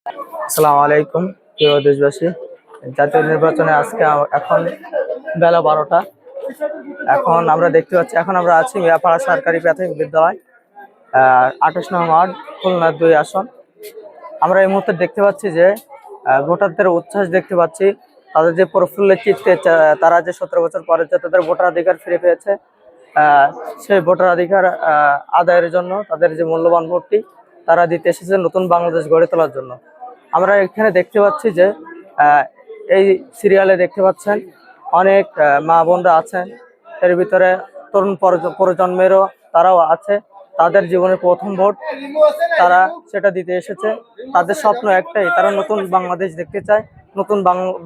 আসসালামু আলাইকুম প্রিয় দেশবাসী। জাতীয় নির্বাচনে আজকে এখন বেলা 12টা। এখন আমরা দেখতে পাচ্ছি, এখন আমরা আছি মিয়াপাড়া সরকারি প্রাথমিক বিদ্যালয়, 28 নং ওয়ার্ড, খুলনা 2 আসন। আমরা এই মুহূর্তে দেখতে পাচ্ছি যে ভোটারদের উচ্ছ্বাস দেখতে পাচ্ছি, তাদের যে প্রফুল্ল চিত্তে তারা যে 17 বছর পরে যে তাদের ভোটাধিকার ফিরে পেয়েছে, সেই ভোটাধিকার আদায়ের জন্য তাদের যে মূল্যবান ভোটটি তারা দিতে এসেছে নতুন বাংলাদেশ গড়ে তোলার জন্য। আমরা এখানে দেখতে পাচ্ছি যে এই সিরিয়ালে দেখতে পাচ্ছেন অনেক মা বোনরা আছেন, এর ভিতরে তরুণ প্রজন্মেরও তারাও আছে। তাদের জীবনের প্রথম ভোট, তারা সেটা দিতে এসেছে। তাদের স্বপ্ন একটাই, তারা নতুন বাংলাদেশ দেখতে চায়, নতুন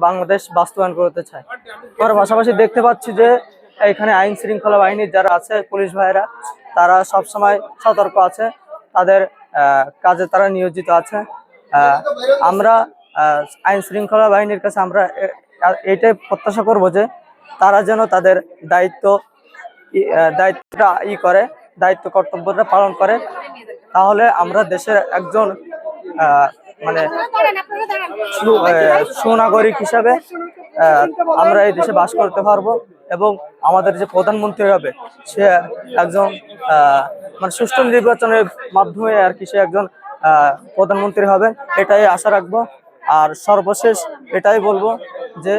বাংলাদেশ বাস্তবায়ন করতে চায়। আমরা পাশাপাশি দেখতে পাচ্ছি যে এখানে আইন শৃঙ্খলা বাহিনীর যারা আছে, পুলিশ ভাইরা, তারা সবসময় সতর্ক আছে, তাদের কাজে তারা নিয়োজিত আছে। আমরা আইন শৃঙ্খলা বাহিনীর কাছে আমরা এটাই প্রত্যাশা করব যে তারা যেন তাদের দায়িত্বটা দায়িত্ব কর্তব্যটা পালন করে। তাহলে আমরা দেশের একজন মানে সুনাগরিক হিসাবে আমরা এই দেশে বাস করতে পারবো, এবং আমাদের যে প্রধানমন্ত্রী হবে সে একজন মানে সুষ্ঠু নির্বাচনের মাধ্যমে আর কি সে একজন প্রধানমন্ত্রী হবেন, এটাই আশা রাখবো। আর সর্বশেষ এটাই বলবো যে